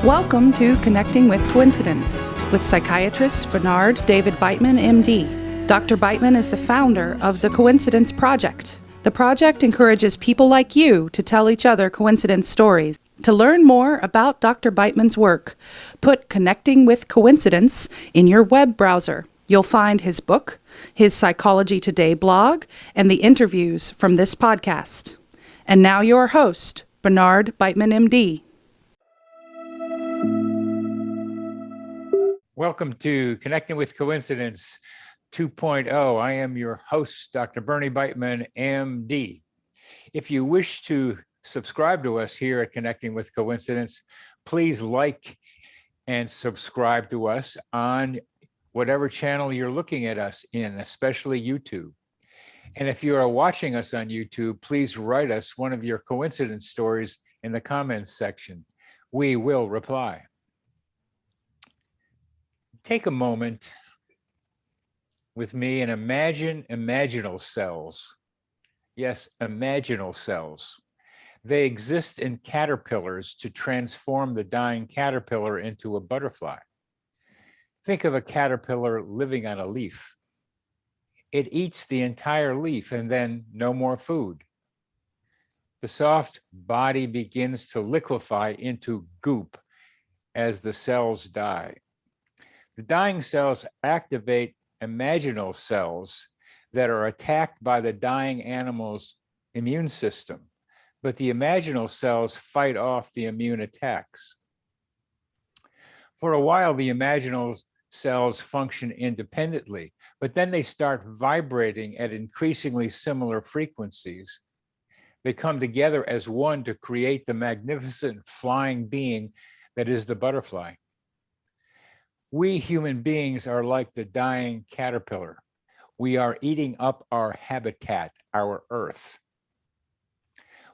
Welcome to Connecting with Coincidence with psychiatrist Bernard David Beitman, MD. Dr. Beitman is the founder of the Coincidence Project. The project encourages people like you to tell each other coincidence stories. To learn more about Dr. Beitman's work, put Connecting with Coincidence in your web browser. You'll find his book, his Psychology Today blog, and the interviews from this podcast. And now your host, Bernard Beitman, MD. Welcome to Connecting with Coincidence 2.0. I am your host, Dr. Bernie Beitman, MD. If you wish to subscribe to us here at Connecting with Coincidence, please like and subscribe to us on whatever channel you're looking at us in, especially YouTube. And if you are watching us on YouTube, please write us one of your coincidence stories in the comments section. We will reply. Take a moment with me and imagine imaginal cells. Yes, imaginal cells. They exist in caterpillars to transform the dying caterpillar into a butterfly. Think of a caterpillar living on a leaf. It eats the entire leaf and then no more food. The soft body begins to liquefy into goop as the cells die. The dying cells activate imaginal cells that are attacked by the dying animal's immune system, but the imaginal cells fight off the immune attacks. For a while, the imaginal cells function independently, but then they start vibrating at increasingly similar frequencies. They come together as one to create the magnificent flying being that is the butterfly. We human beings are like the dying caterpillar. We are eating up our habitat, our earth.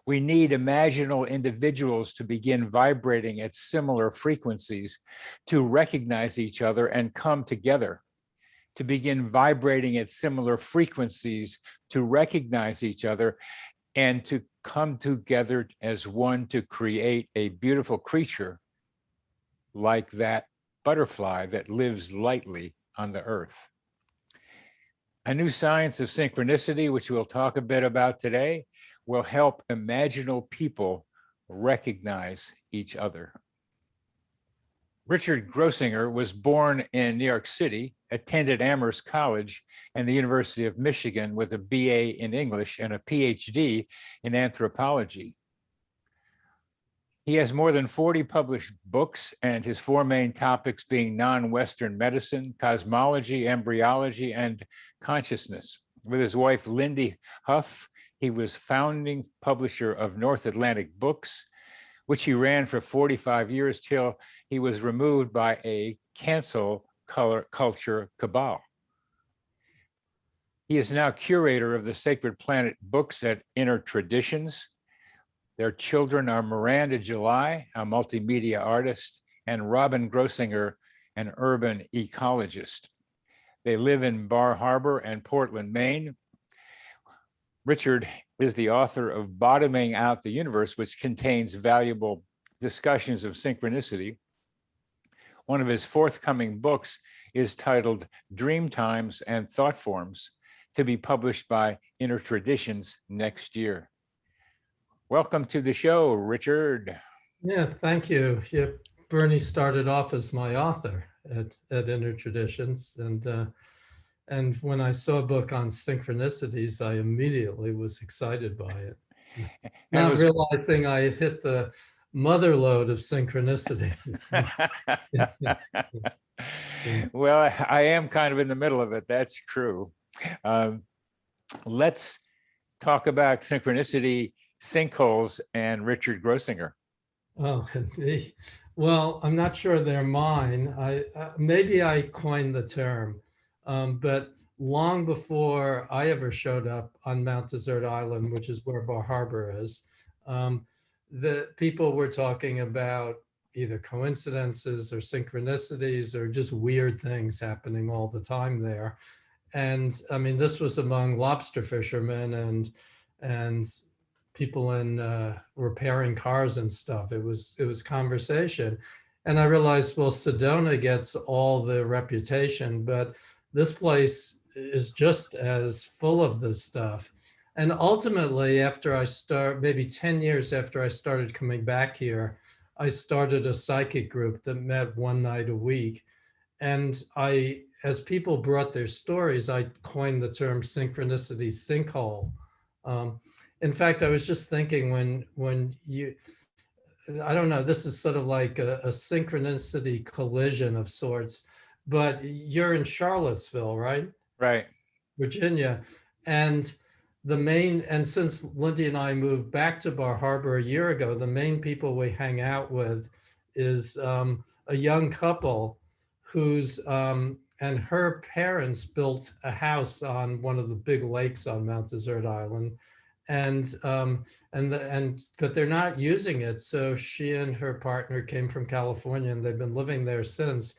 We need imaginal individuals to begin vibrating at similar frequencies to recognize each other and come together, to begin vibrating at similar frequencies to recognize each other and to come together as one to create a beautiful creature like that butterfly that lives lightly on the earth. A new science of synchronicity, which we'll talk a bit about today, will help imaginal people recognize each other. Richard Grossinger was born in New York City, attended Amherst College and the University of Michigan with a BA in English and a PhD in anthropology. He has more than 40 published books, and his four main topics being non-Western medicine, cosmology, embryology, and consciousness. With his wife, Lindy Hough, he was founding publisher of North Atlantic Books, which he ran for 45 years till he was removed by a cancel culture cabal. He is now curator of the Sacred Planet books at Intertraditions. Their children are Miranda July, a multimedia artist, and Robin Grossinger, an urban ecologist. They live in Bar Harbor and Portland, Maine. Richard is the author of Bottoming Out the Universe, which contains valuable discussions of synchronicity. One of his forthcoming books is titled Dreamtimes and Thoughtforms, to be published by Intertraditions next year. Welcome to the show, Richard. Yeah, thank you. Yeah, Bernie started off as my author at Intertraditions, and when I saw a book on synchronicities, I immediately was excited by it. Not realizing I had hit the mother lode of synchronicity. Well, I am kind of in the middle of it. That's true. Let's talk about synchronicity, sinkholes, and Richard Grossinger. Oh, well, I'm not sure they're mine. Maybe I coined the term, but long before I ever showed up on Mount Desert Island, which is where Bar Harbor is, the people were talking about either coincidences or synchronicities or just weird things happening all the time there. And I mean, this was among lobster fishermen and people in repairing cars and stuff. It was conversation. And I realized, well, Sedona gets all the reputation, but this place is just as full of this stuff. And ultimately, maybe 10 years after I started coming back here, I started a psychic group that met one night a week. And as people brought their stories, I coined the term synchronicity sinkhole. Um, in fact, I was just thinking I don't know, this is sort of like a synchronicity collision of sorts, but you're in Charlottesville, right? Right. Virginia. And and since Lindy and I moved back to Bar Harbor a year ago, the main people we hang out with is a young couple and her parents built a house on one of the big lakes on Mount Desert Island. But they're not using it. So she and her partner came from California and they've been living there since.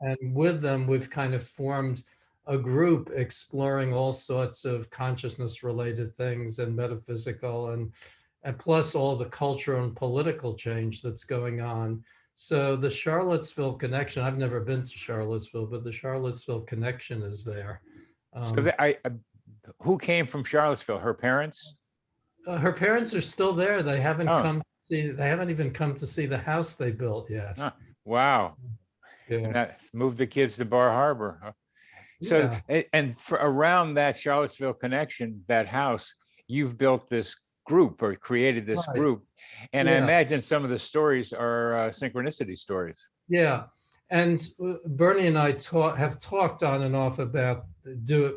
And with them, we've kind of formed a group exploring all sorts of consciousness related things and metaphysical and plus all the cultural and political change that's going on. So the Charlottesville Connection, I've never been to Charlottesville, but the Charlottesville Connection is there. Who came from Charlottesville? Her parents? Her parents are still there. They haven't Oh. they haven't even come to see the house they built yet. Wow. Yeah. And that moved the kids to Bar Harbor. Huh? So, Yeah. and for around that Charlottesville connection, that house, you've built this group or created this Right. group. And I Yeah. imagine some of the stories are synchronicity stories. Yeah. And Bernie and I have talked on and off about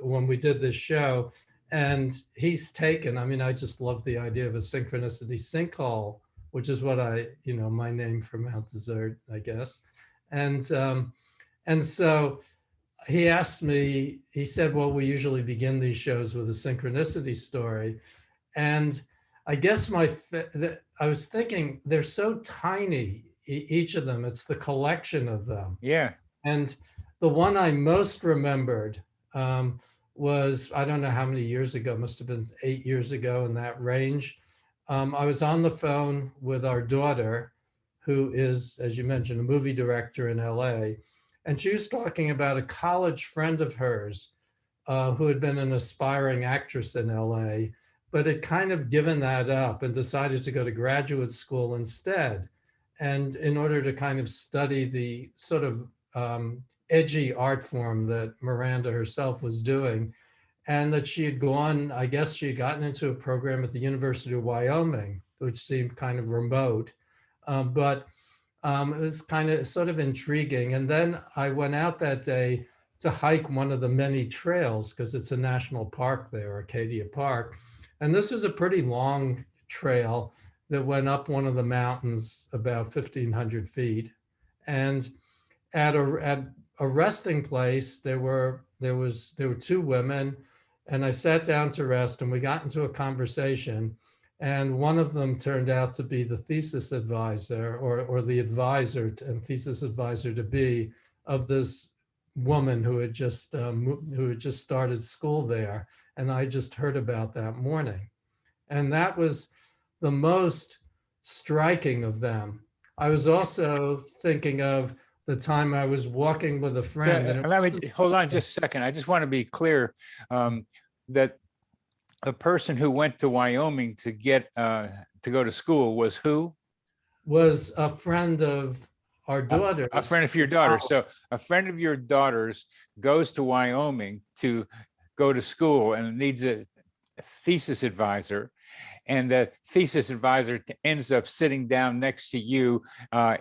when we did this show. And he's taken, I mean, I just love the idea of a synchronicity sinkhole, which is what my name for Mount Desert, I guess. And so he asked me, he said, well, we usually begin these shows with a synchronicity story. And I guess I was thinking they're so tiny, each of them, it's the collection of them. Yeah. And the one I most remembered was, I don't know how many years ago, must have been 8 years ago in that range. I was on the phone with our daughter, who is, as you mentioned, a movie director in LA. And she was talking about a college friend of hers who had been an aspiring actress in LA, but had kind of given that up and decided to go to graduate school instead. And in order to kind of study the sort of edgy art form that Miranda herself was doing, and that she had gotten into a program at the University of Wyoming, which seemed kind of remote, but it was kind of sort of intriguing. And then I went out that day to hike one of the many trails because it's a national park there, Arcadia Park. And this was a pretty long trail that went up one of the mountains about 1,500 feet. And at a resting place, there were two women, and I sat down to rest, and we got into a conversation. And one of them turned out to be the thesis advisor or the advisor and thesis advisor to be of this woman who had just started school there. And I just heard about that morning. And that was the most striking of them. I was also thinking of the time I was walking with a friend. And let me hold on just a second. I just want to be clear that the person who went to Wyoming to go to school was who? Was a friend of our daughter. A friend of your daughter. So a friend of your daughter's goes to Wyoming to go to school and needs a thesis advisor. And the thesis advisor ends up sitting down next to you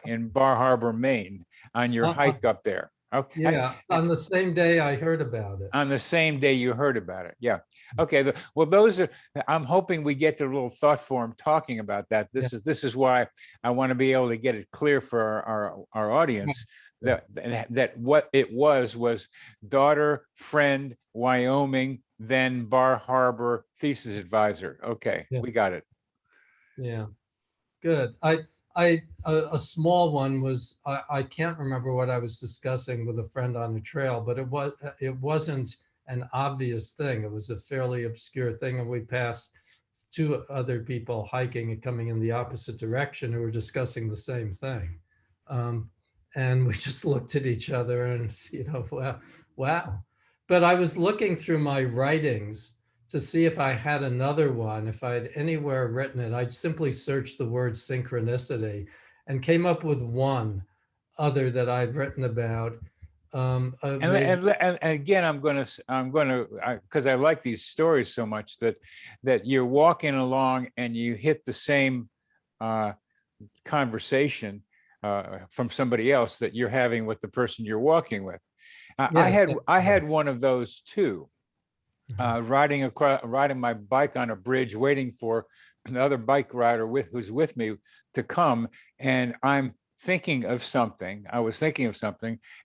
in Bar Harbor, Maine, on your hike up there. Okay. Yeah, on the same day I heard about it. On the same day you heard about it. Yeah. Okay. Well, I'm hoping we get the little thought form talking about that. This is why I want to be able to get it clear for our audience that what it was daughter, friend, Wyoming, then Bar Harbor thesis advisor. Okay. We got it. Yeah. Good. A small one was, I can't remember what I was discussing with a friend on the trail, but it wasn't an obvious thing. It was a fairly obscure thing. And we passed two other people hiking and coming in the opposite direction who were discussing the same thing. And we just looked at each other and, wow, wow. But I was looking through my writings to see if I had another one, if I had anywhere written it. I simply searched the word synchronicity and came up with one other that I'd written about. And again, because I like these stories so much that you're walking along and you hit the same conversation from somebody else that you're having with the person you're walking with. Yes, I had one of those too. Riding my bike on a bridge, waiting for another bike rider who's with me to come, and I was thinking of something,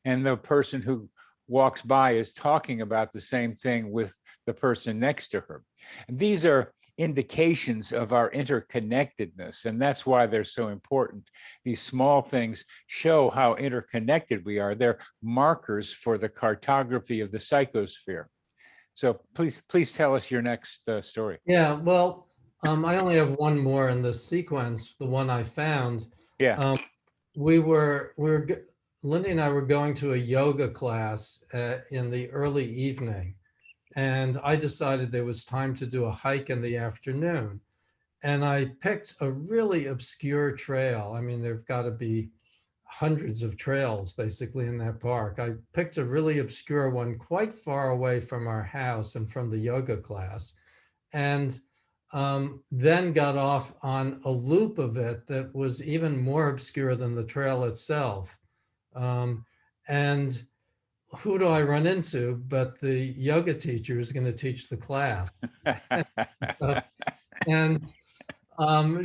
and the person who walks by is talking about the same thing with the person next to her. And these are indications of our interconnectedness, and that's why they're so important. These small things show how interconnected we are. They're markers for the cartography of the psychosphere. So please tell us your next story. Yeah, well, I only have one more in this sequence, the one I found. Yeah. Lindy and I were going to a yoga class in the early evening, and I decided there was time to do a hike in the afternoon. And I picked a really obscure trail. I mean, there've got to be hundreds of trails basically in that park. I picked a really obscure one quite far away from our house and from the yoga class, and then got off on a loop of it that was even more obscure than the trail itself. And who do I run into but the yoga teacher who's going to teach the class? And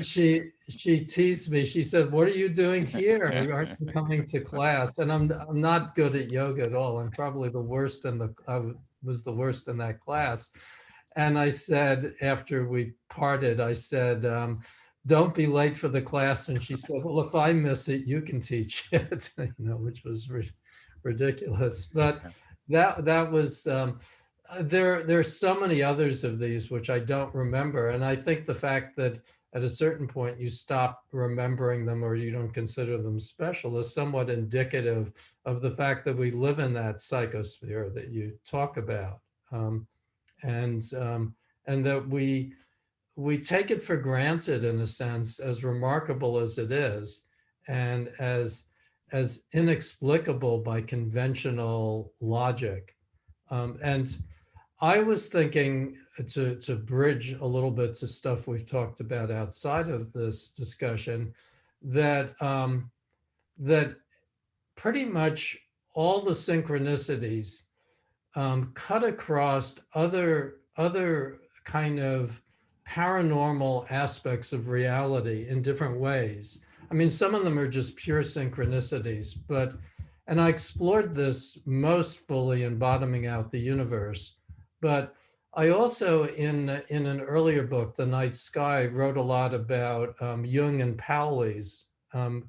she teased me. She said, "What are you doing here? Aren't you coming to class?" And I'm not good at yoga at all. I'm probably the worst I was the worst in that class. And I said, after we parted, I said, "Don't be late for the class." And she said, "Well, if I miss it, you can teach it," which was ridiculous. But that was. There's so many others of these which I don't remember, and I think the fact that at a certain point you stop remembering them or you don't consider them special is somewhat indicative of the fact that we live in that psychosphere that you talk about, and that we take it for granted in a sense, as remarkable as it is, and as inexplicable by conventional logic. And I was thinking to bridge a little bit to stuff we've talked about outside of this discussion, that that pretty much all the synchronicities cut across other kind of paranormal aspects of reality in different ways. I mean, some of them are just pure synchronicities, and I explored this most fully in Bottoming Out the Universe. But I also, in an earlier book, The Night Sky, wrote a lot about Jung and Pauli's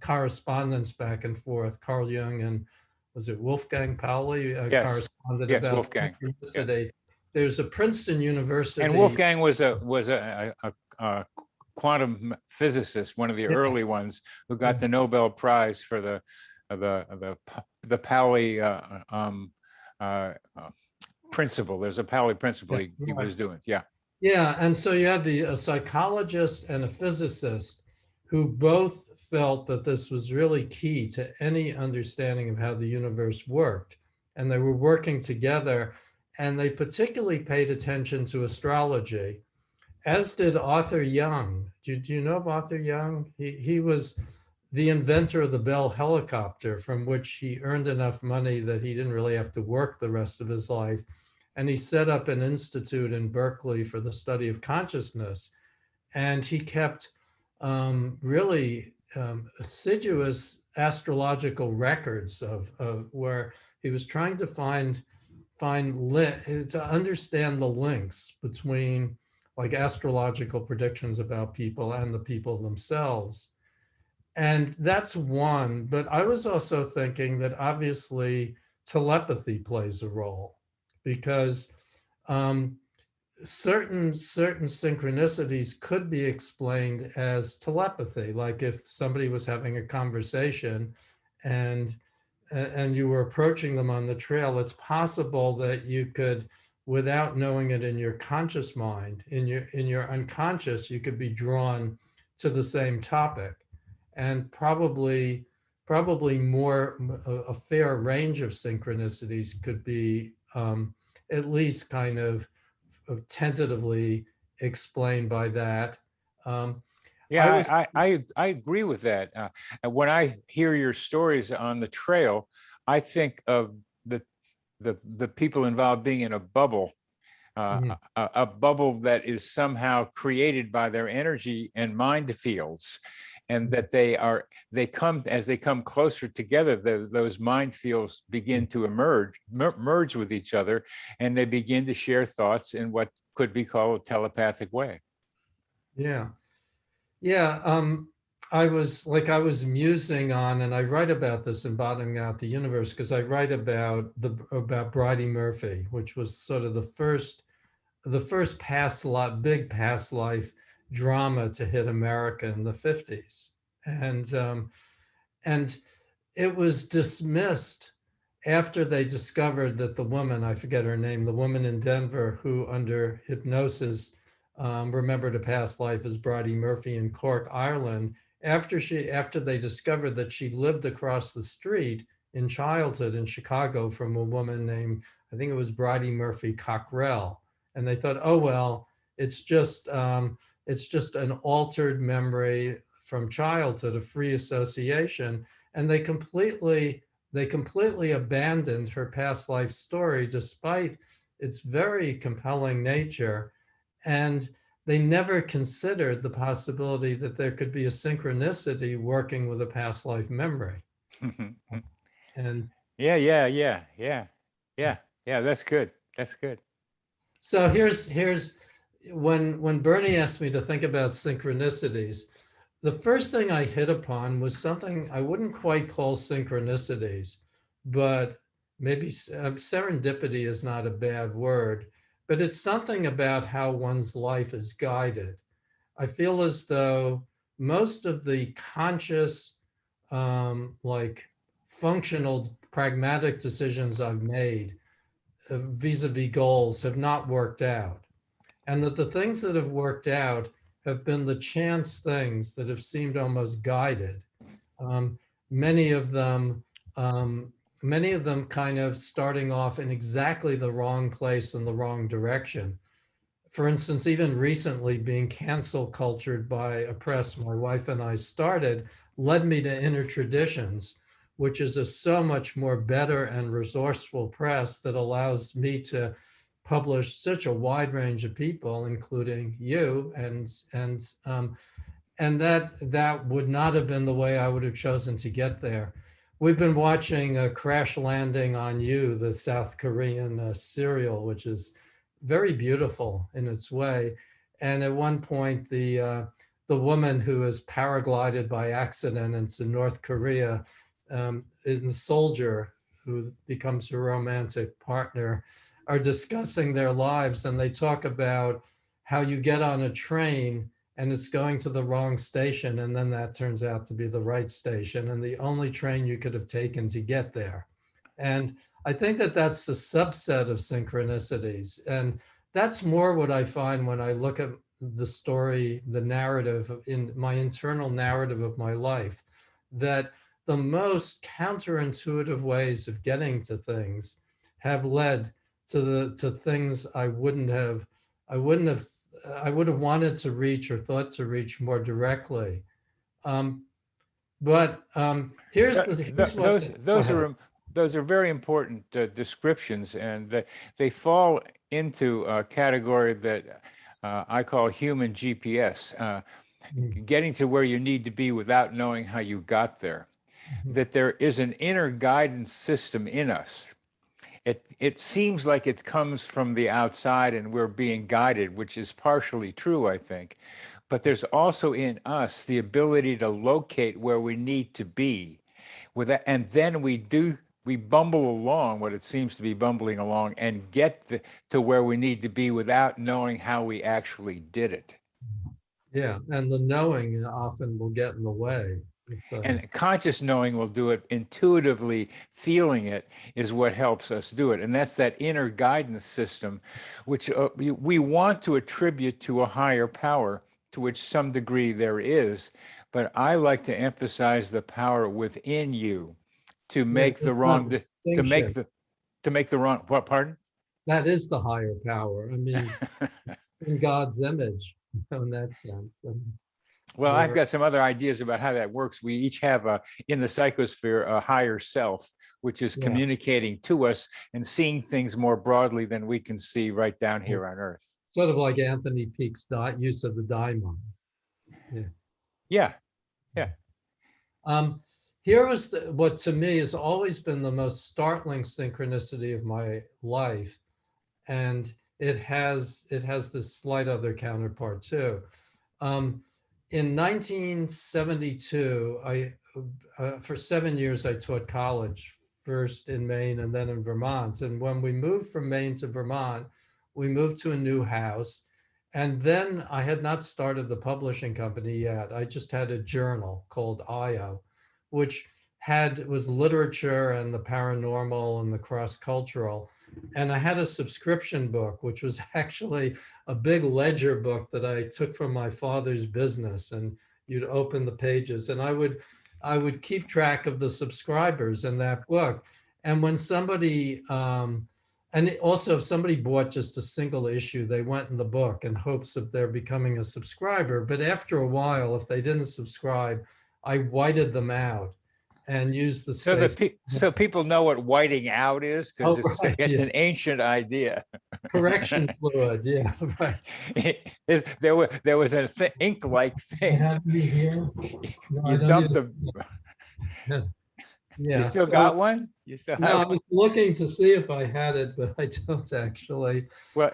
correspondence back and forth. Carl Jung and, was it Wolfgang Pauli, Yes. corresponded Yes, about Wolfgang. synchronicity. Yes. There's a Princeton University. And Wolfgang was a quantum physicist, one of the early ones, who got the Nobel Prize for the Pali principle. There's a Pali principle he was doing. Yeah. Yeah, and so you had a psychologist and a physicist who both felt that this was really key to any understanding of how the universe worked. And they were working together, and they particularly paid attention to astrology, as did Arthur Young. Do you know of Arthur Young? He was the inventor of the Bell helicopter, from which he earned enough money that he didn't really have to work the rest of his life. And he set up an institute in Berkeley for the study of consciousness. And he kept really assiduous astrological records of where he was trying to to understand the links between like astrological predictions about people and the people themselves. And that's one, but I was also thinking that obviously telepathy plays a role, because certain synchronicities could be explained as telepathy. Like if somebody was having a conversation and you were approaching them on the trail, it's possible that you could, without knowing it in your conscious mind, in your unconscious, you could be drawn to the same topic, and probably more a fair range of synchronicities could be at least kind of tentatively explained by that. Um, I was Yeah, I agree with that. And when I hear your stories on the trail, I think of the the people involved being in a bubble, Mhm. a bubble that is somehow created by their energy and mind fields, and that they come as they come closer together. Those mind fields begin to merge with each other, and they begin to share thoughts in what could be called a telepathic way. Yeah. Yeah, I was musing on, and I write about this in Bottoming Out the Universe because I write about Bridie Murphy, which was sort of the first big past life drama to hit America in the 50s, and it was dismissed after they discovered that the woman, I forget her name, the woman in Denver who under hypnosis remembered a past life as Bridie Murphy in Cork, Ireland. After they discovered that she lived across the street in childhood in Chicago from a woman named, I think it was Bridie Murphy Cockrell, and they thought, oh well, it's just an altered memory from childhood, a free association, and they completely abandoned her past life story despite its very compelling nature. And they never considered the possibility that there could be a synchronicity working with a past life memory. And Yeah. Yeah. That's good. That's good. so here's when Bernie asked me to think about synchronicities, the first thing I hit upon was something I wouldn't quite call synchronicities, but maybe serendipity is not a bad word, but it's something about how one's life is guided. I feel as though most of the conscious, like functional, pragmatic decisions I've made vis-a-vis goals have not worked out, and that the things that have worked out have been the chance things that have seemed almost guided. Um, many of them, many of them kind of starting off in exactly the wrong place in the wrong direction. For instance, even recently being cancel cultured by a press my wife and I started led me to Inner Traditions, which is a so much more better and resourceful press that allows me to publish such a wide range of people, including you, and that would not have been the way I would have chosen to get there. We've been watching Crash Landing on You, the South Korean serial, which is very beautiful in its way. And at one point, the woman who is paraglided by accident into North Korea, and the soldier who becomes her romantic partner, are discussing their lives, and they talk about how you get on a train and it's going to the wrong station, and then that turns out to be the right station and the only train you could have taken to get there. And I think that that's a subset of synchronicities, and that's more what I find when I look at the story, the narrative in my internal narrative of my life, that the most counterintuitive ways of getting to things have led to things I wouldn't have I would have wanted to reach or thought to reach more directly. Um, but here's what. Go ahead. Those are very important descriptions, and they fall into a category that I call human GPS, Mhm. getting to where you need to be without knowing how you got there. That there is an inner guidance system in us. It seems like it comes from the outside and we're being guided, which is partially true, I think. But there's also in us the ability to locate where we need to be with that, and then we bumble along what it seems to be bumbling along and to where we need to be without knowing how we actually did it. Yeah, and the knowing often will get in the way. And conscious knowing will do it. Intuitively feeling it is what helps us do it. And that's that inner guidance system, which we want to attribute to a higher power, to which some degree there is. But I like to emphasize the power within you to make the wrong, to make the wrong, what, pardon? That is the higher power. I mean, in God's image, in that sense. Well, I've got some other ideas about how that works. We each have in the psychosphere, a higher self, which is communicating to us and seeing things more broadly than we can see right down here on Earth. Sort of like Anthony Peake's use of the daimon. Yeah. Here was what to me has always been the most startling synchronicity of my life. And it has this slight other counterpart too. In 1972, for 7 years, I taught college, first in Maine and then in Vermont. And when we moved from Maine to Vermont, we moved to a new house. And then I had not started the publishing company yet. I just had a journal called IO, which was literature and the paranormal and the cross-cultural. And I had a subscription book, which was actually a big ledger book that I took from my father's business. And you'd open the pages, and I would keep track of the subscribers in that book. And when somebody, and also if somebody bought just a single issue, they went in the book in hopes of their becoming a subscriber. But after a while, if they didn't subscribe, I whited them out and use the space. So people know what whiting out is, because it's an ancient idea. Correction fluid, yeah, right. There was an ink-like thing. Here? No, you dumped them. Yeah. You still got one? You still have I was looking to see if I had it, but I don't actually. Well,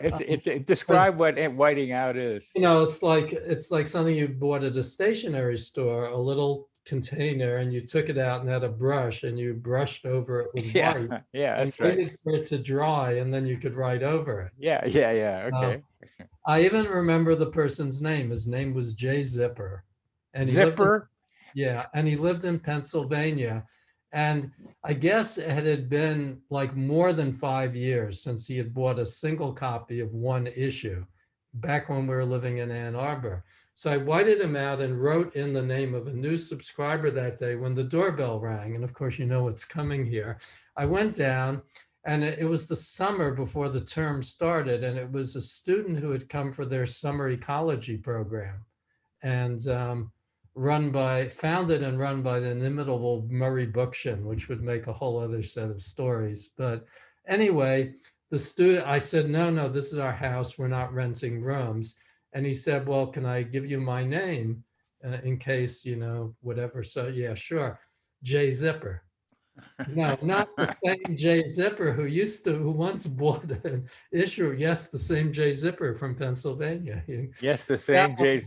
describe what whiting out is. It's like something you bought at a stationery store, a little container, and you took it out and had a brush and you brushed over it with white. Yeah, that's right. Waited for it to dry, and then you could write over it. Yeah. Okay. I even remember the person's name. His name was Jay Zipper. And Zipper? And he lived in Pennsylvania. And I guess it had been like more than 5 years since he had bought a single copy of one issue back when we were living in Ann Arbor. So I whited him out and wrote in the name of a new subscriber that day when the doorbell rang. And of course, you know what's coming here. I went down, and it was the summer before the term started. And it was a student who had come for their summer ecology program, and founded and run by the inimitable Murray Bookchin, which would make a whole other set of stories. But anyway, I said, no, this is our house. We're not renting rooms. And he said, well, can I give you my name in case, whatever. So yeah, sure. Jay Zipper. No, not the same Jay Zipper who once bought an issue. Yes, the same Jay Zipper from Pennsylvania. Yes, the same Jay.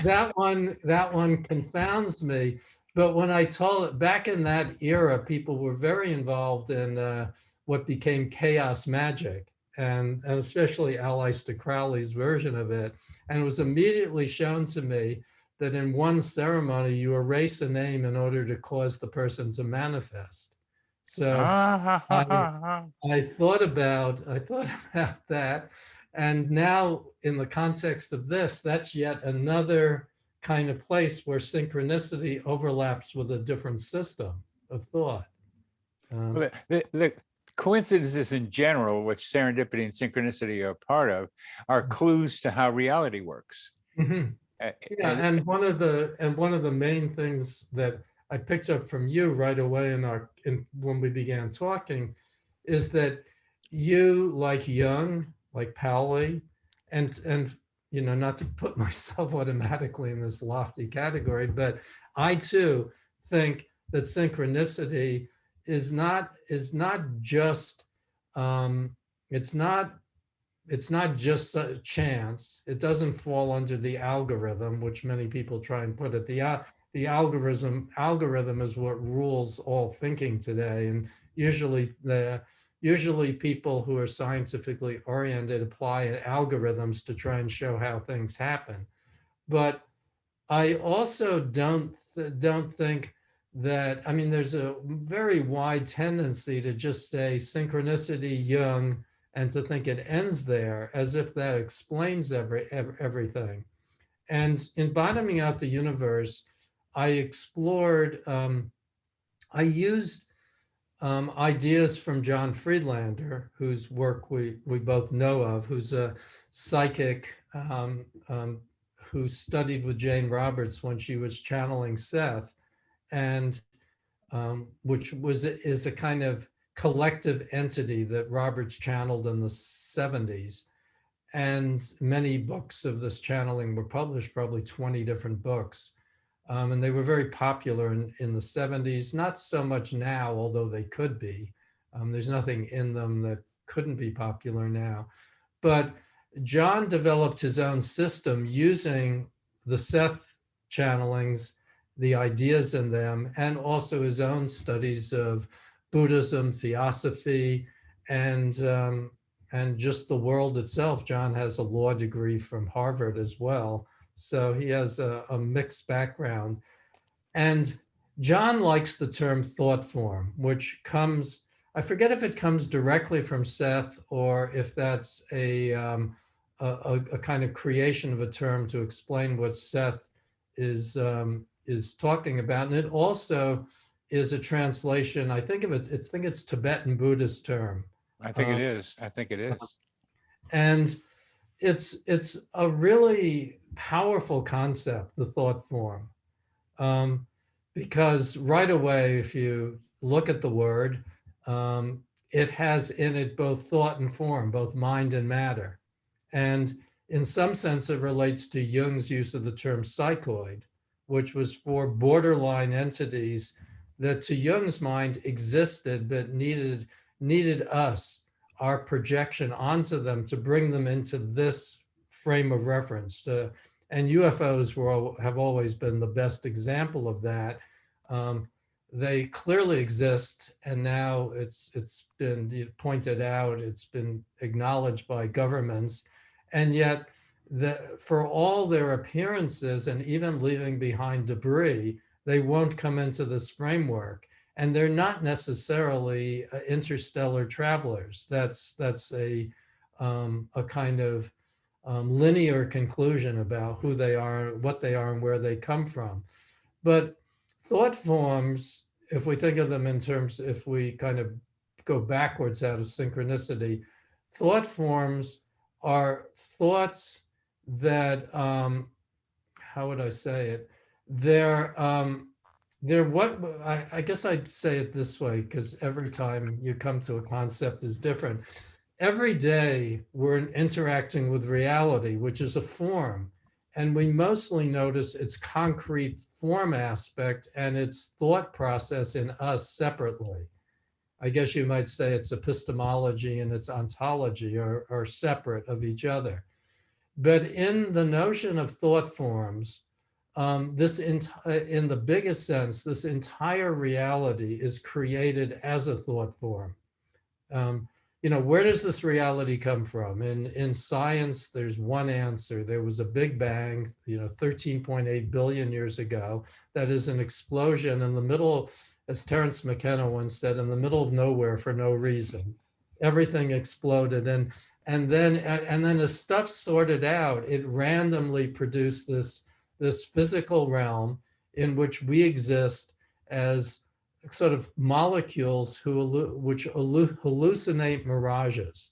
That one confounds me. But when I told it, back in that era, people were very involved in what became chaos magic, and especially Aleister Crowley's version of it. And it was immediately shown to me that in one ceremony, you erase a name in order to cause the person to manifest. So I thought about that. And now in the context of this, that's yet another kind of place where synchronicity overlaps with a different system of thought. The coincidences in general, which serendipity and synchronicity are part of, are clues to how reality works. Mm-hmm. And one of the main things that I picked up from you right away when we began talking is that you, like Jung, like Pali, and not to put myself automatically in this lofty category, but I too think that synchronicity is not just it's not just a chance. It doesn't fall under the algorithm, which many people try and put it. The algorithm is what rules all thinking today, and usually people who are scientifically oriented apply algorithms to try and show how things happen. But I also don't think that, I mean, there's a very wide tendency to just say synchronicity, Jung, and to think it ends there, as if that explains everything. And in bottoming out the universe, I explored, I used ideas from John Friedlander, whose work we both know of, who's a psychic who studied with Jane Roberts when she was channeling Seth, and which is a kind of collective entity that Roberts channeled in the 70s. And many books of this channeling were published, probably 20 different books. And they were very popular in the 70s, not so much now, although they could be. There's nothing in them that couldn't be popular now. But John developed his own system using the Seth channelings, the ideas in them, and also his own studies of Buddhism, theosophy, and just the world itself. John has a law degree from Harvard as well. So he has a mixed background. And John likes the term thought form, which comes, I forget if it comes directly from Seth or if that's a kind of creation of a term to explain what Seth is talking about. And it also is a translation, I think it's Tibetan Buddhist term. I think it is. I think it is. And it's a really powerful concept, the thought form, because right away, if you look at the word, it has in it both thought and form, both mind and matter. And in some sense, it relates to Jung's use of the term psychoid, which was for borderline entities that to Jung's mind existed, but needed us, our projection onto them, to bring them into this frame of reference. And UFOs have always been the best example of that. They clearly exist, and now it's been pointed out, it's been acknowledged by governments, and yet for all their appearances and even leaving behind debris, they won't come into this framework. And they're not necessarily interstellar travelers. That's a kind of linear conclusion about who they are, what they are, and where they come from. But thought forms, if we think of them in terms, if we kind of go backwards out of synchronicity, thought forms are thoughts that, how would I say it? They're what, I guess I'd say it this way, because every time you come to a concept is different. Every day we're interacting with reality, which is a form, and we mostly notice its concrete form aspect and its thought process in us separately. I guess you might say its epistemology and its ontology are separate of each other. But in the notion of thought forms, in the biggest sense, this entire reality is created as a thought form. Where does this reality come from? In science, there's one answer. There was a Big Bang, 13.8 billion years ago. That is an explosion in the middle, as Terence McKenna once said, in the middle of nowhere for no reason. Everything exploded, and then as stuff sorted out, it randomly produced this physical realm in which we exist as sort of molecules which hallucinate mirages.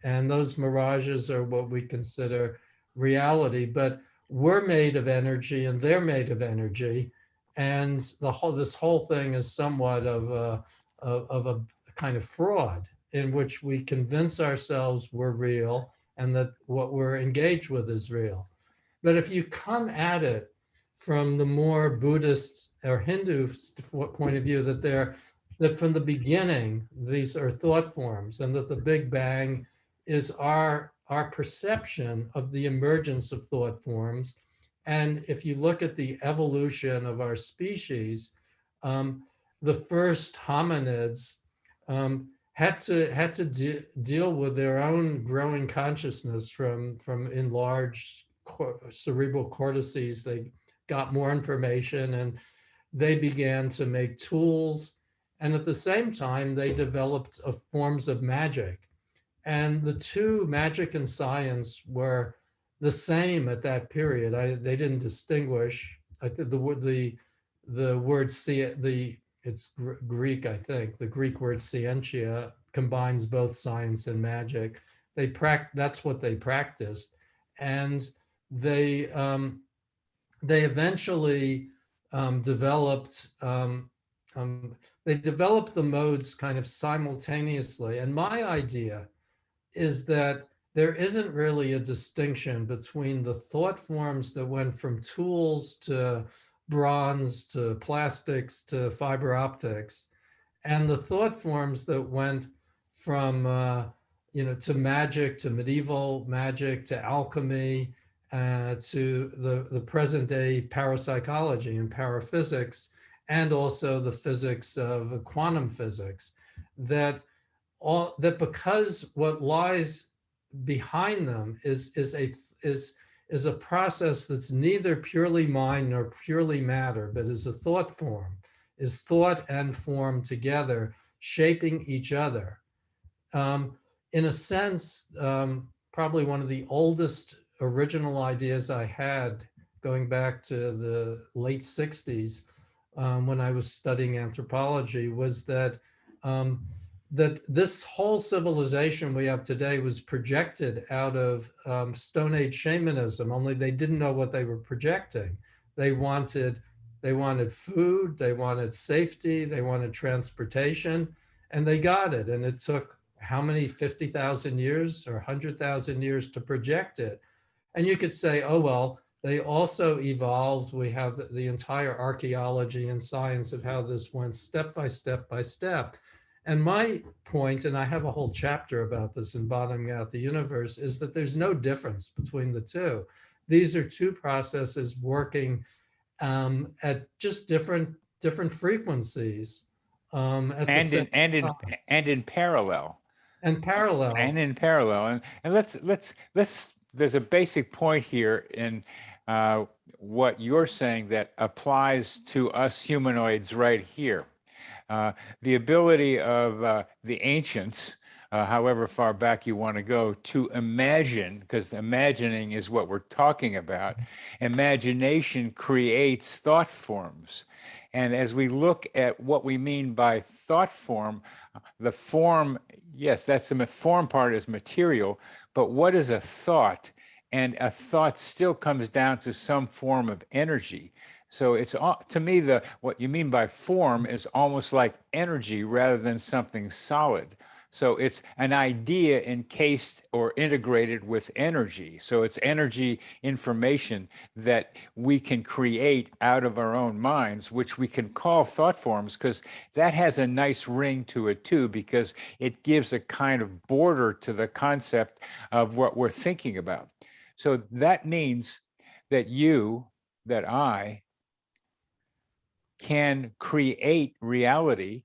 And those mirages are what we consider reality, but we're made of energy and they're made of energy. And this whole thing is somewhat of a kind of fraud in which we convince ourselves we're real and that what we're engaged with is real. But if you come at it from the more Buddhist or Hindu point of view, that from the beginning, these are thought forms, and that the Big Bang is our perception of the emergence of thought forms. And if you look at the evolution of our species, the first hominids had to deal with their own growing consciousness from enlarged cerebral cortices. got more information, and they began to make tools. And at the same time, they developed forms of magic. And the two, magic and science, were the same at that period. They didn't distinguish. I think the word it's Greek, I think. The Greek word scientia combines both science and magic. That's what they practiced, and they eventually developed. They developed the modes kind of simultaneously. And my idea is that there isn't really a distinction between the thought forms that went from tools to bronze to plastics to fiber optics, and the thought forms that went from to magic, to medieval magic, to alchemy, to the present day parapsychology and paraphysics, and also the physics of quantum physics. That because what lies behind them is a process that's neither purely mind nor purely matter, but is a thought form, is thought and form together, shaping each other. In a sense, probably one of the oldest original ideas I had, going back to the late 60s, when I was studying anthropology, was that that this whole civilization we have today was projected out of Stone Age shamanism, only they didn't know what they were projecting. They wanted food, they wanted safety, they wanted transportation, and they got it. And it took how many 50,000 years or 100,000 years to project it? And you could say, oh, well, they also evolved. We have the entire archaeology and science of how this went step by step by step. And my point, and I have a whole chapter about this in Bottoming Out the Universe, is that there's no difference between the two. These are two processes working at just different frequencies. And in parallel. And parallel. And in parallel. And let's there's a basic point here in what you're saying that applies to us humanoids right here. The ability of the ancients, however far back you want to go, to imagine, because imagining is what we're talking about. Imagination creates thought forms. And as we look at what we mean by thought form, the form, yes, that's the form part is material, but what is a thought? And a thought still comes down to some form of energy. So it's, to me, what you mean by form is almost like energy rather than something solid. So it's an idea encased or integrated with energy. So it's energy information that we can create out of our own minds, which we can call thought forms, because that has a nice ring to it too, because it gives a kind of border to the concept of what we're thinking about. So that means that I can create reality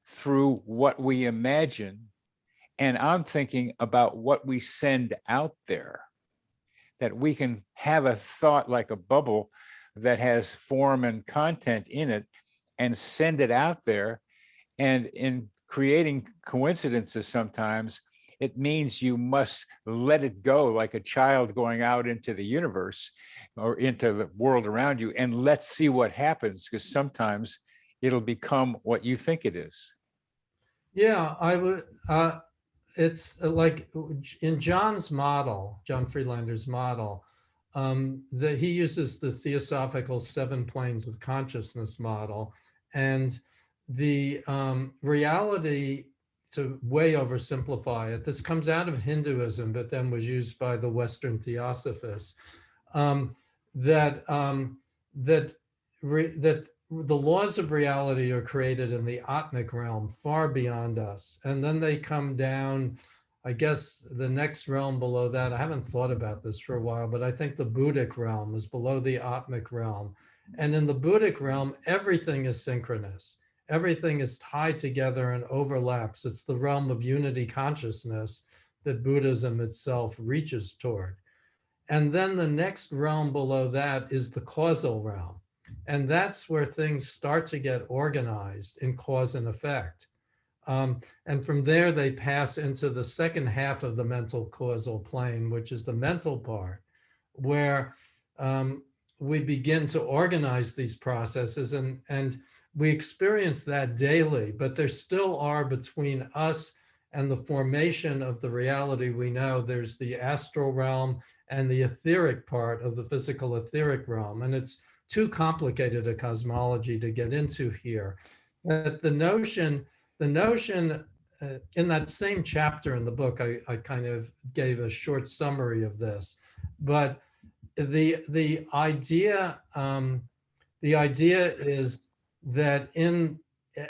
through what we imagine. And I'm thinking about what we send out there, that we can have a thought like a bubble that has form and content in it and send it out there. And in creating coincidences, sometimes it means you must let it go, like a child going out into the universe or into the world around you, and let's see what happens, because sometimes it'll become what you think it is. Yeah, I would. It's like in John's model, John Friedlander's model, that he uses the Theosophical 7 planes of consciousness model, and the reality, to way oversimplify it, this comes out of Hinduism, but then was used by the Western Theosophists, that the laws of reality are created in the Atmic realm, far beyond us. And then they come down, I guess the next realm below that, I haven't thought about this for a while, but I think the Buddhic realm is below the Atmic realm. And in the Buddhic realm, everything is synchronous. Everything is tied together and overlaps. It's the realm of unity consciousness that Buddhism itself reaches toward. And then the next realm below that is the causal realm. And that's where things start to get organized in cause and effect. And from there, they pass into the second half of the mental causal plane, which is the mental part, where we begin to organize these processes, and we experience that daily, but there still are between us and the formation of the reality we know. There's the astral realm and the etheric part of the physical etheric realm. And it's too complicated a cosmology to get into here. But the notion in that same chapter in the book, I kind of gave a short summary of this, but the idea is that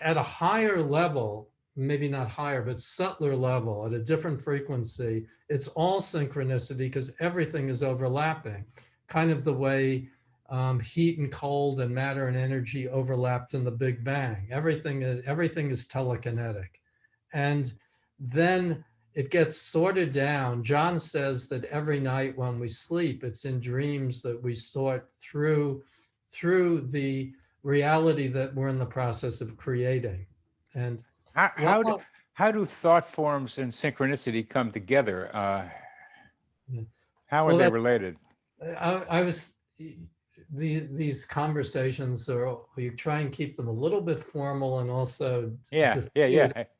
at a higher level, maybe not higher, but subtler level, at a different frequency, it's all synchronicity because everything is overlapping, kind of the way heat and cold and matter and energy overlapped in the Big Bang. Everything is telekinetic. And then it gets sorted down. John says that every night when we sleep, it's in dreams that we sort through the reality that we're in the process of creating. And how do thought forms and synchronicity come together? How are they related? I was these conversations are, you try and keep them a little bit formal and also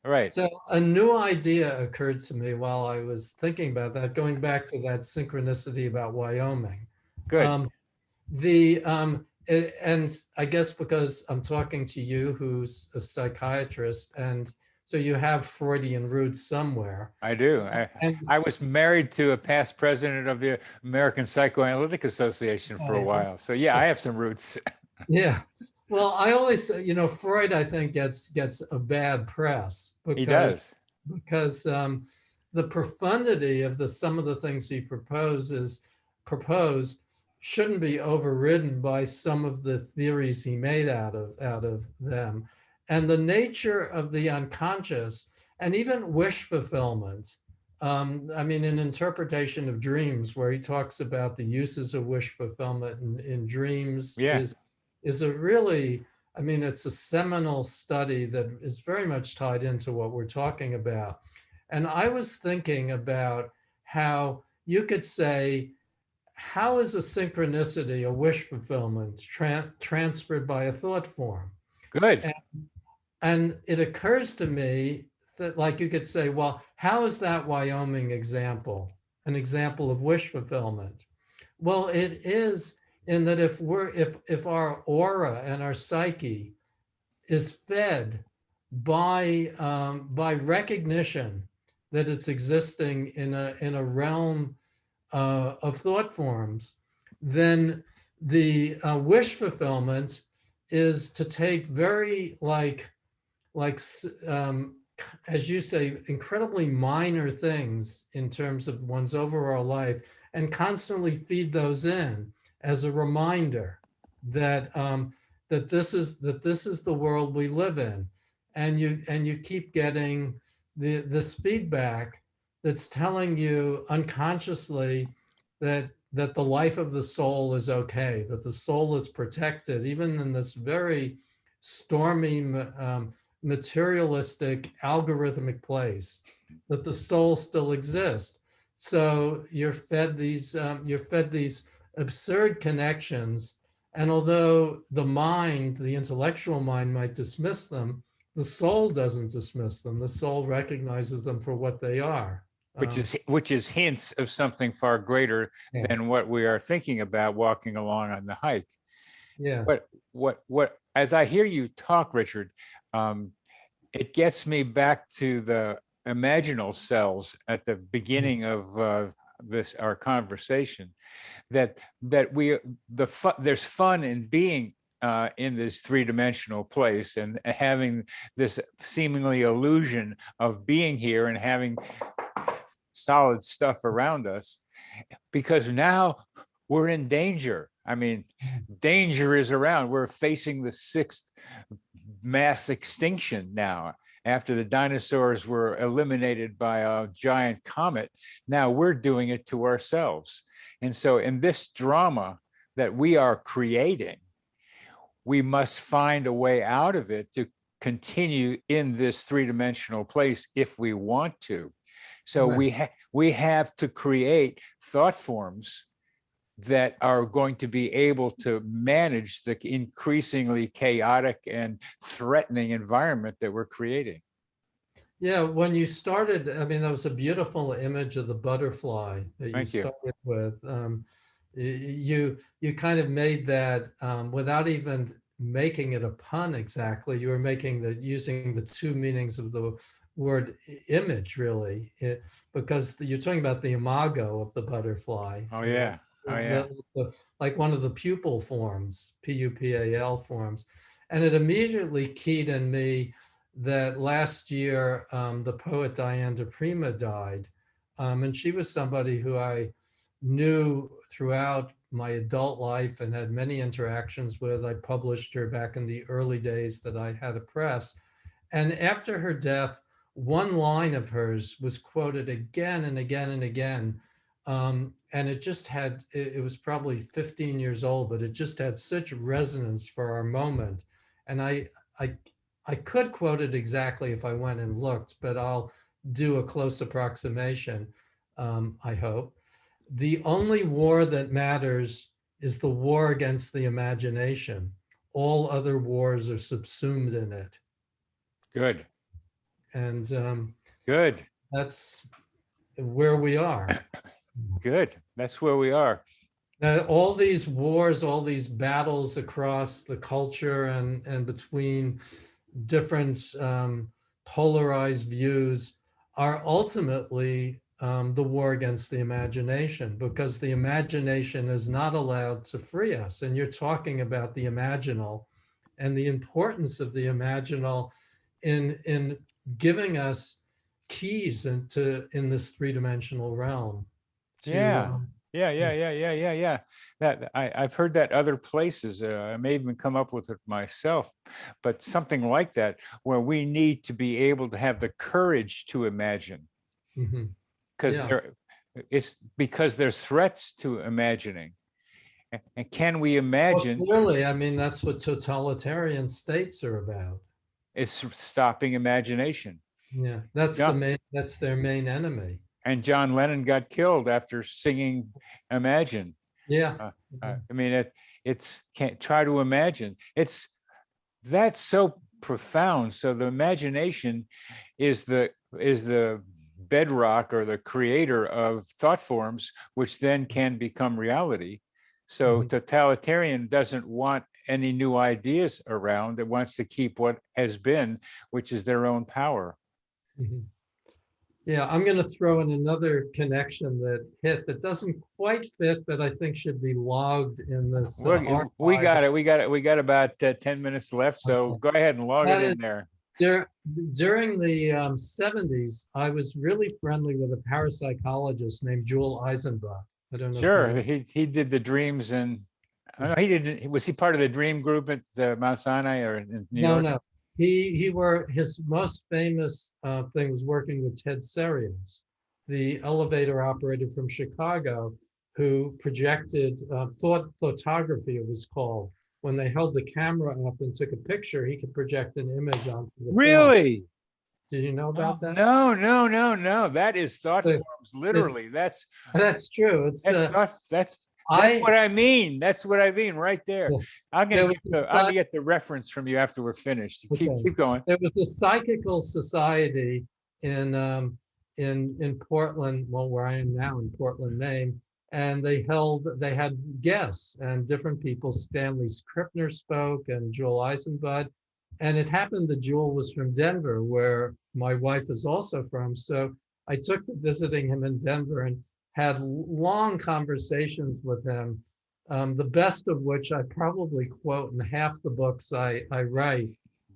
right. So a new idea occurred to me while I was thinking about that, going back to that synchronicity about Wyoming. Good. And I guess because I'm talking to you, who's a psychiatrist, and so you have Freudian roots somewhere. I do. I was married to a past president of the American Psychoanalytic Association for a while. So yeah, I have some roots. Yeah. Well, I always, Freud, I think gets a bad press. He does. Because the profundity of some of the things he proposed shouldn't be overridden by some of the theories he made out of them. And the nature of the unconscious and even wish fulfillment. In interpretation of dreams, where he talks about the uses of wish fulfillment in dreams, is a really, it's a seminal study that is very much tied into what we're talking about. And I was thinking about how you could say, how is a synchronicity, a wish fulfillment, transferred by a thought form? Good. And it occurs to me that, like, you could say, well, how is that Wyoming example an example of wish fulfillment? Well, it is, in that if our aura and our psyche is fed by recognition that it's existing in a realm of thought forms, then the wish fulfillment is to take very as you say, incredibly minor things in terms of one's overall life, and constantly feed those in as a reminder that this is the world we live in, and you keep getting this feedback that's telling you unconsciously that the life of the soul is okay, that the soul is protected, even in this very stormy, materialistic, algorithmic place, that the soul still exists. So you're fed these absurd connections, and although the mind, the intellectual mind, might dismiss them, the soul doesn't dismiss them. The soul recognizes them for what they are. Which is hints of something far greater than what we are thinking about walking along on the hike. Yeah. But what as I hear you talk, Richard, it gets me back to the imaginal cells at the beginning of our conversation. There's fun in being in this three-dimensional place and having this seemingly illusion of being here and having solid stuff around us, because now we're in danger. Danger is around. We're facing the 6th mass extinction now, after the dinosaurs were eliminated by a giant comet. Now we're doing it to ourselves. And so in this drama that we are creating, we must find a way out of it to continue in this three-dimensional place if we want to. So we have to create thought forms that are going to be able to manage the increasingly chaotic and threatening environment that we're creating. Yeah, when you started, I mean, that was a beautiful image of the butterfly that you started with. You kind of made that without even making it a pun exactly. You were making using the two meanings of the word image, really, because you're talking about the imago of the butterfly. Oh yeah. Oh yeah. Like one of the pupal forms, P-U-P-A-L forms. And it immediately keyed in me that last year, the poet Diane de Prima died. And she was somebody who I knew throughout my adult life and had many interactions with. I published her back in the early days that I had a press. And after her death, one line of hers was quoted again and again and again. And it just had, it was probably 15 years old, but it just had such resonance for our moment. And I could quote it exactly if I went and looked, but I'll do a close approximation, I hope. The only war that matters is the war against the imagination. All other wars are subsumed in it. Good. And good. That's where we are. Good. That's where we are. All these wars, all these battles across the culture and between different polarized views are ultimately the war against the imagination, because the imagination is not allowed to free us. And you're talking about the imaginal and the importance of the imaginal in giving us keys in this three-dimensional realm. Yeah. That I've heard that other places. I may even come up with it myself, but something like that, where we need to be able to have the courage to imagine, because because there's threats to imagining. And can we imagine? Well, clearly, I mean, that's what totalitarian states are about. It's stopping imagination. Yeah, that's their main enemy. And John Lennon got killed after singing Imagine. Yeah. I mean, it's can't try to imagine. That's so profound. So the imagination is the bedrock or the creator of thought forms, which then can become reality. So totalitarian doesn't want any new ideas around. It wants to keep what has been, which is their own power. Yeah, I'm going to throw in another connection that doesn't quite fit, but I think should be logged in this. We got it. We got about 10 minutes left. So go ahead and log it in there. During the 70s, I was really friendly with a parapsychologist named Joel Eisenbach. I don't know. Sure, he did the dreams, and I don't know, he didn't. Was he part of the dream group at Mount Sinai or in New York? No. His most famous thing was working with Ted Serios, the elevator operator from Chicago, who projected thoughtography, it was called. When they held the camera up and took a picture, he could project an image onto the Really? film. Did you know about that? No. That is thought forms, literally. That's true. That's what I mean. That's what I mean right there. I'm gonna get the reference from you after we're finished. Keep going. There was a psychical society in Portland, well, where I am now in Portland, Maine, and they had guests and different people. Stanley Scribner spoke and Joel Eisenbud, and it happened that Joel was from Denver, where my wife is also from. So I took to visiting him in Denver and had long conversations with him, the best of which I probably quote in half the books I write,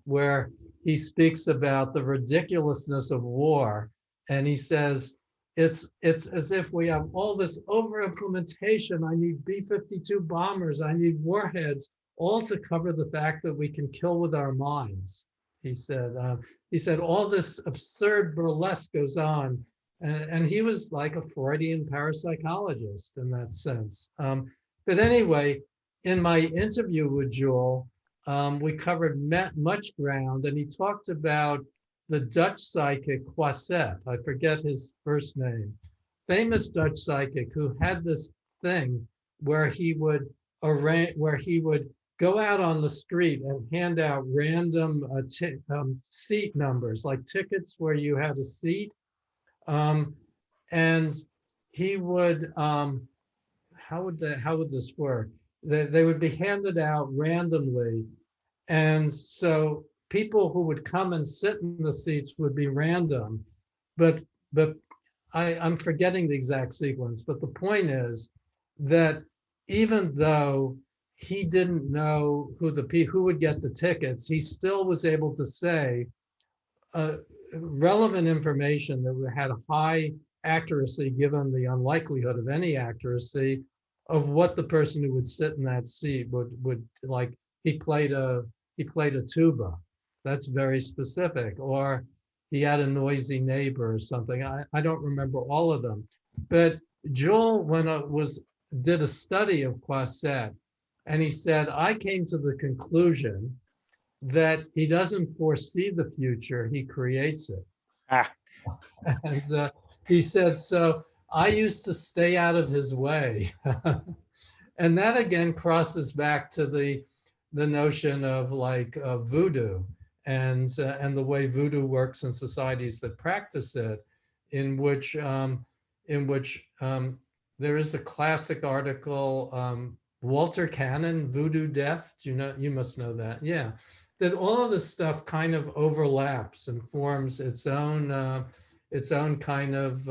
where he speaks about the ridiculousness of war. And he says, it's as if we have all this over-implementation. I need B-52 bombers. I need warheads, all to cover the fact that we can kill with our minds. He said all this absurd burlesque goes on, and he was like a Freudian parapsychologist in that sense. But anyway, in my interview with Joel, we covered much ground, and he talked about the Dutch psychic Quaset. I forget his first name. Famous Dutch psychic who had this thing where he would go out on the street and hand out random seat numbers, like tickets where you had a seat. And he would, how would this work? They would be handed out randomly. And so people who would come and sit in the seats would be random. But I'm forgetting the exact sequence, but the point is that even though he didn't know who would get the tickets, he still was able to say relevant information that had high accuracy, given the unlikelihood of any accuracy, of what the person who would sit in that seat would like. He played a tuba. That's very specific. Or he had a noisy neighbor or something. I don't remember all of them. But Joel, did a study of Quaset, and he said, I came to the conclusion that he doesn't foresee the future, he creates it. Ah. And he said, so I used to stay out of his way. And that again crosses back to the notion of like voodoo and the way voodoo works in societies that practice it, in which there is a classic article, Walter Cannon, Voodoo Death. Do you know? You must know that. Yeah, that all of this stuff kind of overlaps and forms its own kind of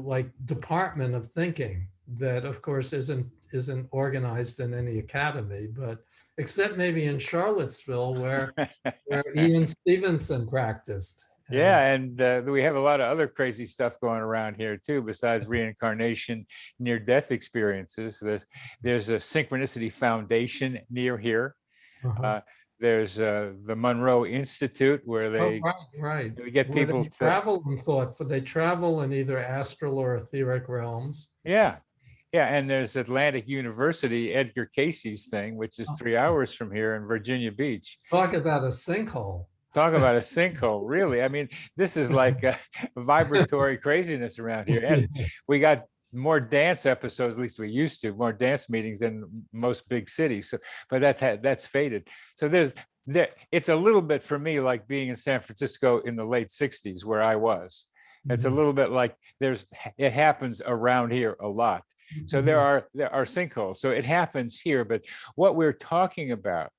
like department of thinking that, of course, isn't organized in any academy, but except maybe in Charlottesville, where Ian Stevenson practiced. Yeah, and we have a lot of other crazy stuff going around here too, besides reincarnation, near-death experiences. There's a Synchronicity Foundation near here. There's the Monroe Institute, where they they get where people they to travel in thought, but they travel in either astral or etheric realms. Yeah, and there's Atlantic University, Edgar Casey's thing, which is 3 hours from here in Virginia Beach. Talk about a sinkhole. Talk about a sinkhole, really. I mean, this is like a vibratory craziness around here. And we got more dance episodes, at least we used to, more dance meetings than most big cities. So, but that's faded. So it's a little bit for me like being in San Francisco in the late 60s where I was. It's a little bit like it happens around here a lot. So there are sinkholes. So it happens here, but what we're talking about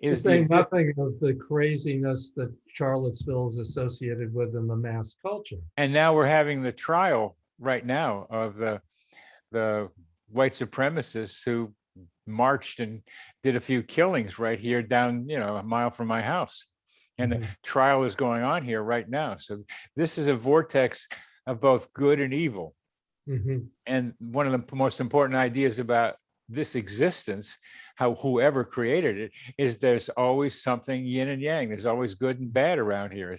is saying nothing of the craziness that Charlottesville is associated with in the mass culture. And now we're having the trial right now of the white supremacists who marched and did a few killings right here down, a mile from my house. And the trial is going on here right now. So this is a vortex of both good and evil. And one of the most important ideas about this existence, how whoever created it, is there's always something yin and yang. There's always good and bad around here.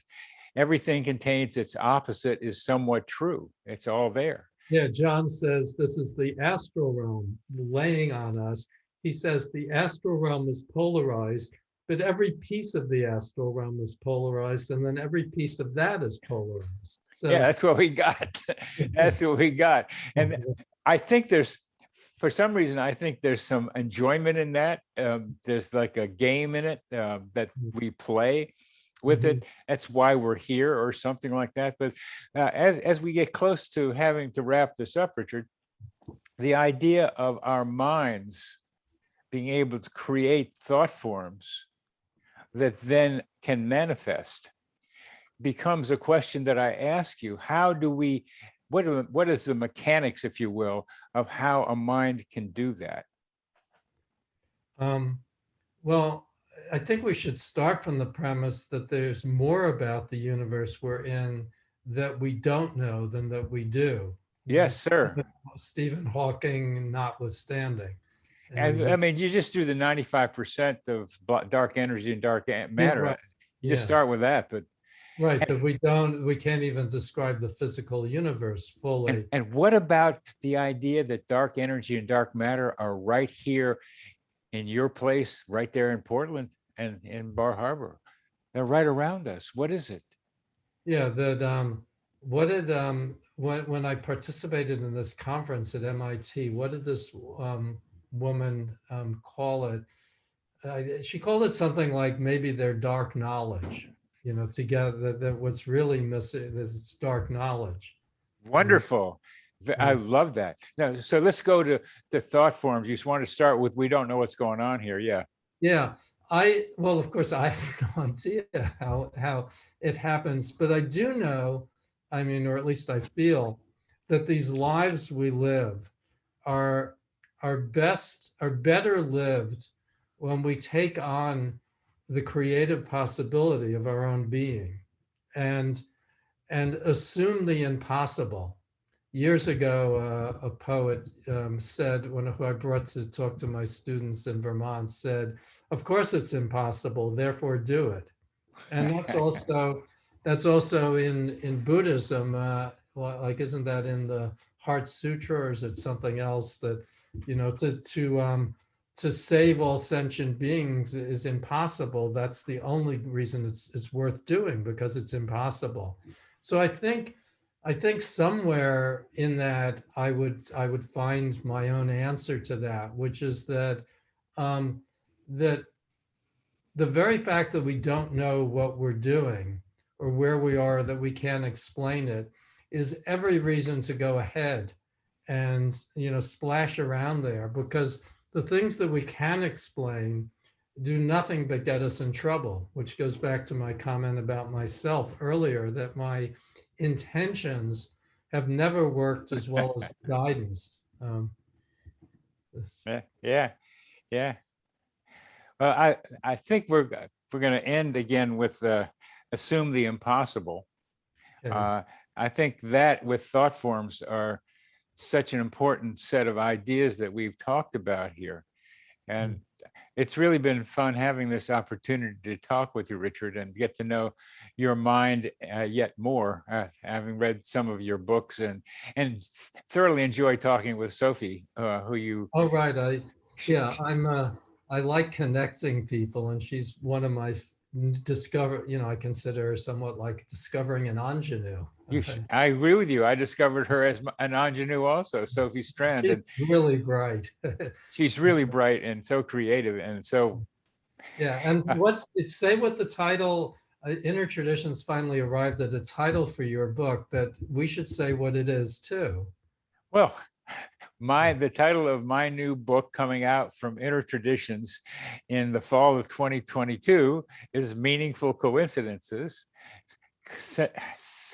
Everything contains its opposite is somewhat true. It's all there. Yeah, John says this is the astral realm laying on us. He says the astral realm is polarized, but every piece of the astral realm is polarized, and then every piece of that is polarized. So yeah, that's what we got. That's what we got. And I think for some reason, I think there's some enjoyment in that. There's like a game in it that we play with it. That's why we're here or something like that. But as we get close to having to wrap this up, Richard, the idea of our minds being able to create thought forms that then can manifest becomes a question that I ask you. How do we, what is the mechanics, if you will, of how a mind can do that? Well, I think we should start from the premise that there's more about the universe we're in that we don't know than that we do. Yes, sir. Stephen Hawking notwithstanding. And And I mean, you just do the 95% of dark energy and dark yeah, matter. right. You just Yeah, start with that, but right. But we can't even describe the physical universe fully. and what about the idea that dark energy and dark matter are right here in your place, right there in Portland and in Bar Harbor? They're right around us. What is it? Yeah, that what did when I participated in this conference at MIT, what did this woman call it? She called it something like maybe their dark knowledge, together that what's really missing is dark knowledge. Wonderful. I Yeah. love that. Now, so let's go to thought forms. You just want to start with, we don't know what's going on here. Yeah. Yeah, well, of course, I have no idea how it happens, but I do know, I mean, or at least I feel that these lives we live are are better lived when we take on the creative possibility of our own being and assume the impossible. Years ago, a poet said, who I brought to talk to my students in Vermont, said, "Of course it's impossible, therefore do it." And that's also in Buddhism. Well, like, isn't that in the Heart Sutra, or is it something else that, to save all sentient beings is impossible? That's the only reason it's worth doing, because it's impossible. So I think somewhere in that I would find my own answer to that, which is that that the very fact that we don't know what we're doing or where we are, that we can't explain it, is every reason to go ahead and splash around there, because the things that we can explain do nothing but get us in trouble, which goes back to my comment about myself earlier, that my intentions have never worked as well as guidance. Yeah. Yeah. Yeah. Well, I think we're going to end again with assume the impossible. Okay. I think that with thought forms are such an important set of ideas that we've talked about here. And it's really been fun having this opportunity to talk with you, Richard, and get to know your mind yet more, having read some of your books, and thoroughly enjoy talking with Sophie, who you. Oh, right. I like connecting people, and she's one of my I consider her somewhat like discovering an ingenue. I agree with you. I discovered her as an ingenue also, Sophie Strand, She's and really bright. she's really bright and so creative, and so. Yeah, and say what the title, Inner Traditions finally arrived at a title for your book, but we should say what it is too. Well, the title of my new book coming out from Inner Traditions in the fall of 2022 is Meaningful Coincidences.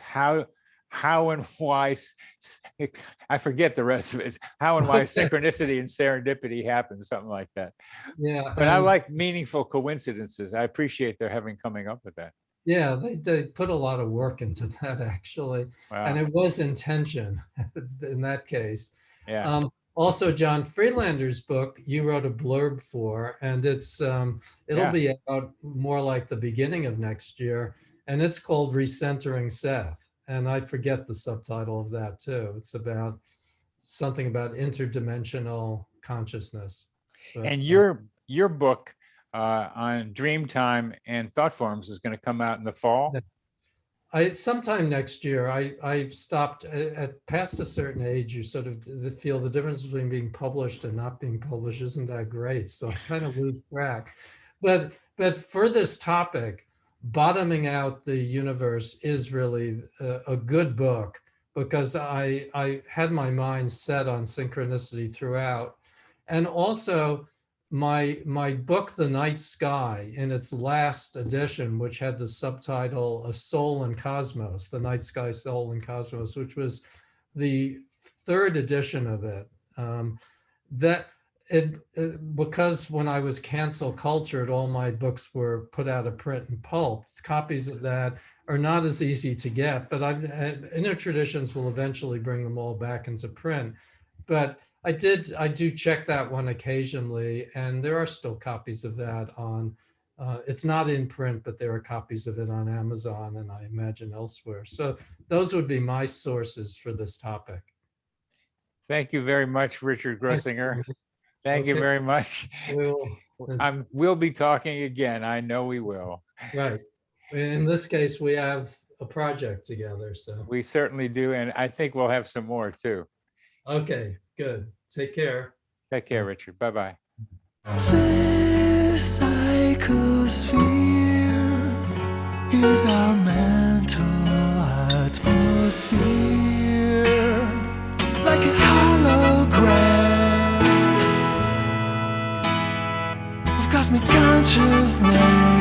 How and why, I forget the rest of it. How and why synchronicity and serendipity happen, something like that. Yeah, but I like meaningful coincidences. I appreciate their having coming up with that. Yeah, they put a lot of work into that, actually. Wow. And it was intention in that case. Yeah. Also, John Friedlander's book, you wrote a blurb for, and it'll be out more like the beginning of next year, and it's called Recentering Seth. And I forget the subtitle of that too. It's about something about interdimensional consciousness. But, and your book on Dreamtime and Thoughtforms is going to come out in the fall. Sometime next year. I've stopped at past a certain age. You sort of feel the difference between being published and not being published isn't that great. So I kind of lose track. But for this topic, Bottoming Out the Universe is really a good book, because I had my mind set on synchronicity throughout. And also my book, The Night Sky, in its last edition, which had the subtitle A Soul and Cosmos, The Night Sky, Soul and Cosmos, which was the third edition of it. Because when I was cancel cultured, all my books were put out of print and pulp. Copies of that are not as easy to get, but Inner Traditions will eventually bring them all back into print. But I do check that one occasionally, and there are still copies of that on, it's not in print, but there are copies of it on Amazon and I imagine elsewhere. So those would be my sources for this topic. Thank you very much, Richard Grossinger. Thank you Okay. very much. We'll be talking again. I know we will. Right. In this case, we have a project together, so. We certainly do. And I think we'll have some more too. Okay, good. Take care. Take care, Richard. Bye-bye. This psychosphere is our mental atmosphere, like a hologram of cosmic consciousness.